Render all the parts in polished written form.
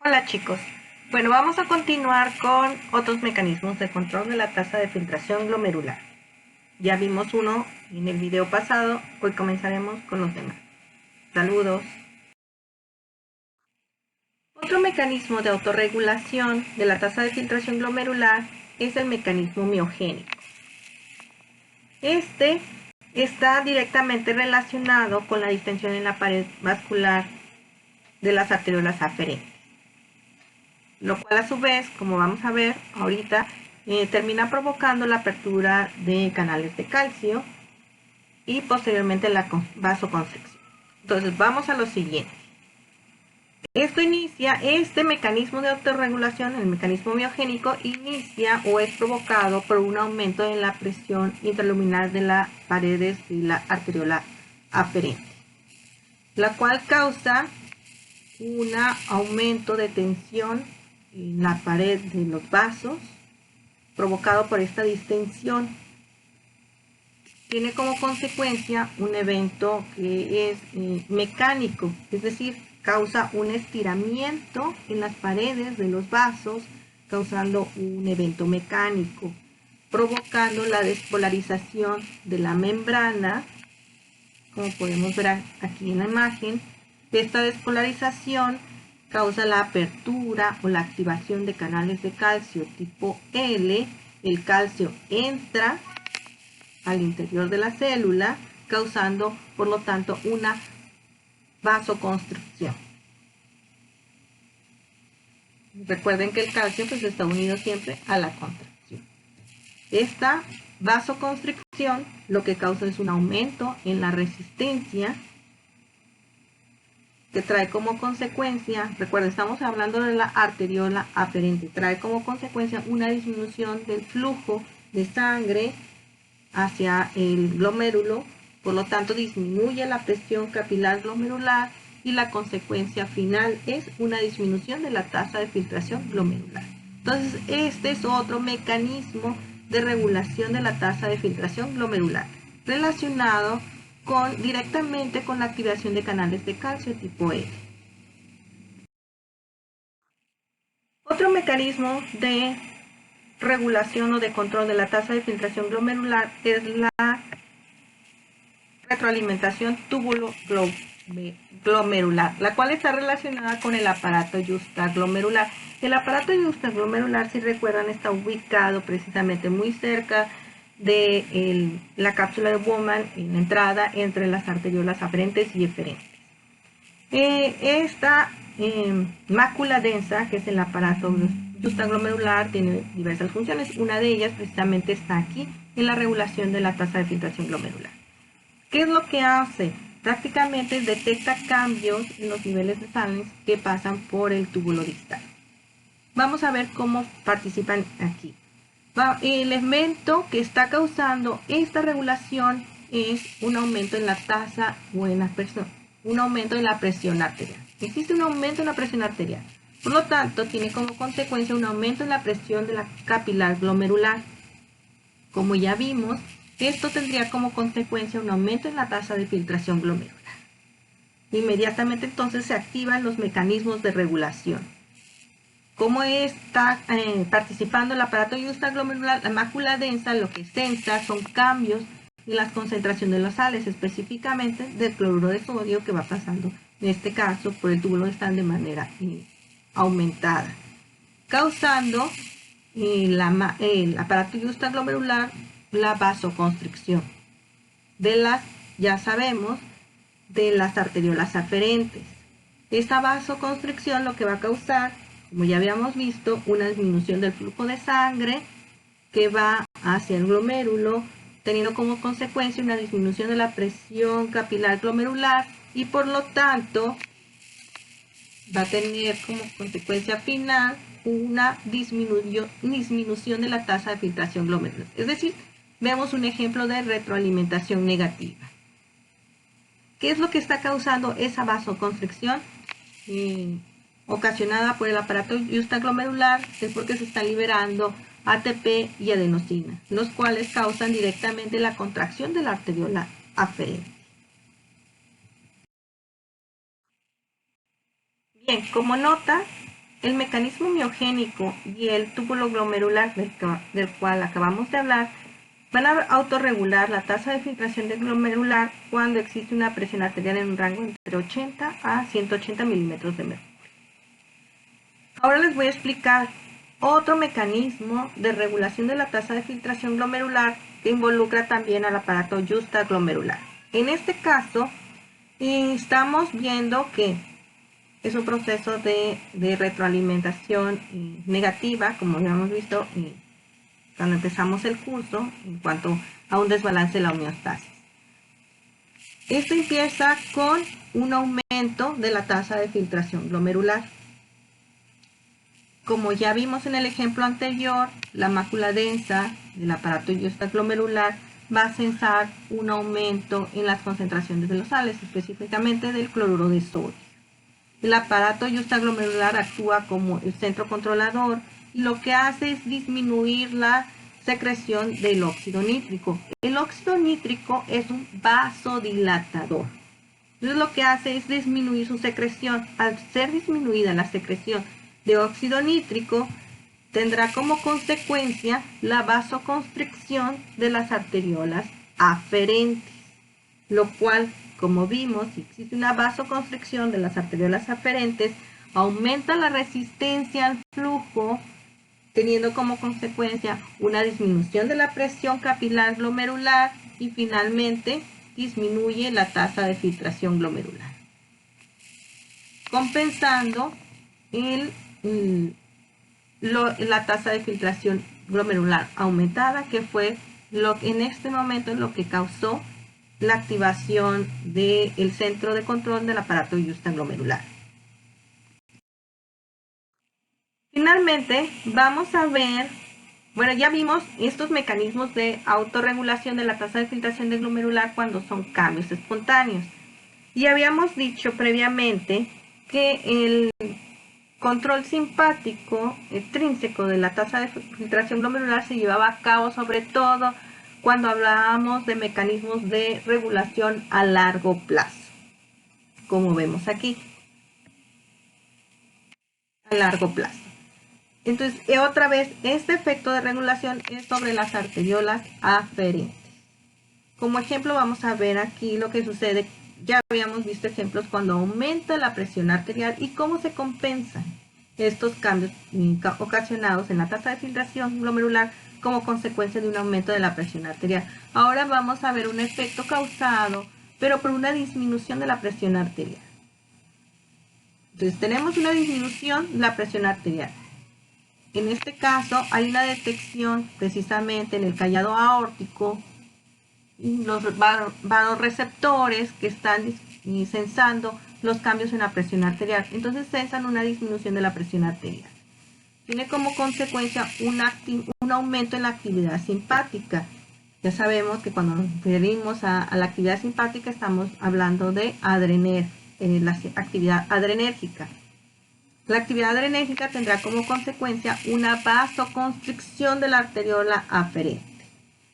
Hola chicos, bueno, vamos a continuar con otros mecanismos de control de la tasa de filtración glomerular. Ya vimos uno en el video pasado, hoy comenzaremos con los demás. Saludos. Otro mecanismo de autorregulación de la tasa de filtración glomerular es el mecanismo miogénico. Este está directamente relacionado con la distensión en la pared vascular de las arteriolas aferentes, lo cual a su vez, como vamos a ver ahorita, termina provocando la apertura de canales de calcio y posteriormente la vasoconstricción. Entonces vamos a lo siguiente. Este mecanismo de autorregulación, el mecanismo miogénico, inicia o es provocado por un aumento en la presión intraluminal de las paredes de la arteriola aferente, la cual causa un aumento de tensión en la pared de los vasos provocado por esta distensión. Tiene como consecuencia un evento que es mecánico, es decir, causa un estiramiento en las paredes de los vasos, causando un evento mecánico, provocando la despolarización de la membrana, como podemos ver aquí en la imagen. Esta despolarización causa la apertura o la activación de canales de calcio tipo L. El calcio entra al interior de la célula, causando, por lo tanto, una vasoconstricción. Recuerden que el calcio pues, está unido siempre a la contracción. Esta vasoconstricción lo que causa es un aumento en la resistencia, que trae como consecuencia, recuerden, estamos hablando de la arteriola aferente, trae como consecuencia una disminución del flujo de sangre hacia el glomérulo, por lo tanto disminuye la presión capilar glomerular y la consecuencia final es una disminución de la tasa de filtración glomerular. Entonces este es otro mecanismo de regulación de la tasa de filtración glomerular relacionado directamente con la activación de canales de calcio tipo L. Otro mecanismo de regulación o de control de la tasa de filtración glomerular es la retroalimentación túbulo-glomerular, la cual está relacionada con el aparato justaglomerular. El aparato justaglomerular, si recuerdan, está ubicado precisamente muy cerca de la cápsula de Bowman en la entrada entre las arteriolas aferentes y eferentes. Esta mácula densa, que es el aparato justaglomerular, tiene diversas funciones. Una de ellas precisamente está aquí en la regulación de la tasa de filtración glomerular. ¿Qué es lo que hace? Prácticamente detecta cambios en los niveles de sales que pasan por el túbulo distal. Vamos a ver cómo participan aquí. El elemento que está causando esta regulación es un aumento en la tasa o en la presión, un aumento en la presión arterial. Existe un aumento en la presión arterial. Por lo tanto, tiene como consecuencia un aumento en la presión de la capilar glomerular. Como ya vimos, esto tendría como consecuencia un aumento en la tasa de filtración glomerular. Inmediatamente entonces se activan los mecanismos de regulación. ¿Cómo está participando el aparato justaglomerular? La mácula densa lo que sensa son cambios en las concentraciones de las sales, específicamente del cloruro de sodio que va pasando, en este caso, por el túbulo distal de manera aumentada, causando el aparato justaglomerular la vasoconstricción ya sabemos, de las arteriolas aferentes. Esta vasoconstricción lo que va a causar, como ya habíamos visto, una disminución del flujo de sangre que va hacia el glomérulo, teniendo como consecuencia una disminución de la presión capilar glomerular y por lo tanto va a tener como consecuencia final una disminución de la tasa de filtración glomerular. Es decir, vemos un ejemplo de retroalimentación negativa. ¿Qué es lo que está causando esa vasoconstricción? Ocasionada por el aparato justaglomerular, es porque se está liberando ATP y adenosina, los cuales causan directamente la contracción de la arteriola aferente. Bien, como nota, el mecanismo miogénico y el túbulo glomerular del cual acabamos de hablar van a autorregular la tasa de filtración del glomerular cuando existe una presión arterial en un rango entre 80 a 180 milímetros de mercurio. Ahora les voy a explicar otro mecanismo de regulación de la tasa de filtración glomerular que involucra también al aparato justaglomerular. En este caso, estamos viendo que es un proceso de retroalimentación negativa, como ya hemos visto cuando empezamos el curso, en cuanto a un desbalance de la homeostasis. Esto empieza con un aumento de la tasa de filtración glomerular. Como ya vimos en el ejemplo anterior, la mácula densa del aparato justaglomerular va a censar un aumento en las concentraciones de los sales, específicamente del cloruro de sodio. El aparato justaglomerular actúa como el centro controlador y lo que hace es disminuir la secreción del óxido nítrico. El óxido nítrico es un vasodilatador. Entonces lo que hace es disminuir su secreción. Al ser disminuida la secreción de óxido nítrico, tendrá como consecuencia la vasoconstricción de las arteriolas aferentes, lo cual, como vimos, si existe una vasoconstricción de las arteriolas aferentes, aumenta la resistencia al flujo, teniendo como consecuencia una disminución de la presión capilar glomerular y finalmente disminuye la tasa de filtración glomerular, compensando la tasa de filtración glomerular aumentada, que fue en este momento lo que causó la activación del centro de control del aparato justaglomerular. Finalmente, vamos a ver, bueno, ya vimos estos mecanismos de autorregulación de la tasa de filtración de glomerular cuando son cambios espontáneos. Y habíamos dicho previamente que el control simpático extrínseco de la tasa de filtración glomerular se llevaba a cabo sobre todo cuando hablábamos de mecanismos de regulación a largo plazo, como vemos aquí, a largo plazo. Entonces, otra vez, este efecto de regulación es sobre las arteriolas aferentes. Como ejemplo, vamos a ver aquí lo que sucede. Ya habíamos visto ejemplos cuando aumenta la presión arterial y cómo se compensan estos cambios ocasionados en la tasa de filtración glomerular como consecuencia de un aumento de la presión arterial. Ahora vamos a ver un efecto causado, pero por una disminución de la presión arterial. Entonces tenemos una disminución de la presión arterial. En este caso hay una detección precisamente en el callado aórtico, los vasoreceptores que están sensando los cambios en la presión arterial. Entonces sensan una disminución de la presión arterial. Tiene como consecuencia un aumento en la actividad simpática. Ya sabemos que cuando nos referimos a la actividad simpática estamos hablando de la actividad adrenérgica. La actividad adrenérgica tendrá como consecuencia una vasoconstricción de la arteriola aferente.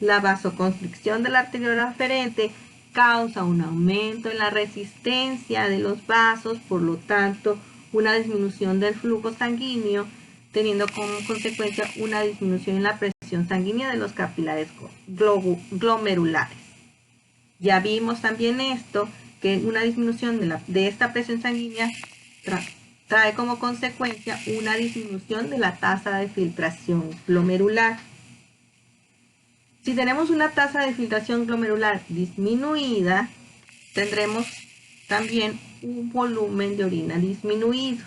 La vasoconstricción de la arteriola aferente causa un aumento en la resistencia de los vasos, por lo tanto, una disminución del flujo sanguíneo, teniendo como consecuencia una disminución en la presión sanguínea de los capilares glomerulares. Ya vimos también esto, que una disminución de esta presión sanguínea trae como consecuencia una disminución de la tasa de filtración glomerular. Si tenemos una tasa de filtración glomerular disminuida, tendremos también un volumen de orina disminuido,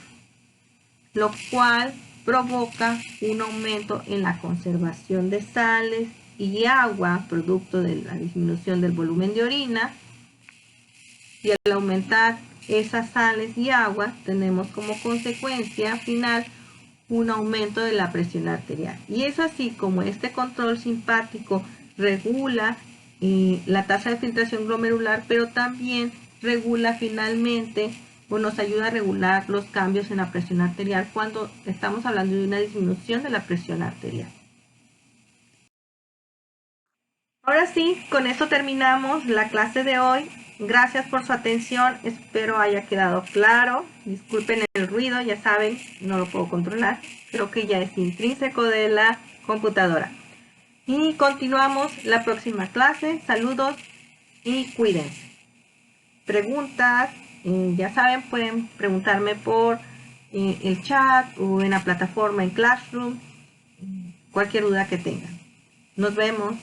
lo cual provoca un aumento en la conservación de sales y agua, producto de la disminución del volumen de orina. Y al aumentar esas sales y agua, tenemos como consecuencia final un aumento de la presión arterial. Y es así como este control simpático regula la tasa de filtración glomerular, pero también regula finalmente o nos ayuda a regular los cambios en la presión arterial cuando estamos hablando de una disminución de la presión arterial. Ahora sí, con esto terminamos la clase de hoy. Gracias por su atención, espero haya quedado claro. Disculpen el ruido, ya saben, no lo puedo controlar. Creo que ya es intrínseco de la computadora. Y continuamos la próxima clase. Saludos y cuídense. Preguntas, ya saben, pueden preguntarme por el chat o en la plataforma en Classroom. Cualquier duda que tengan. Nos vemos.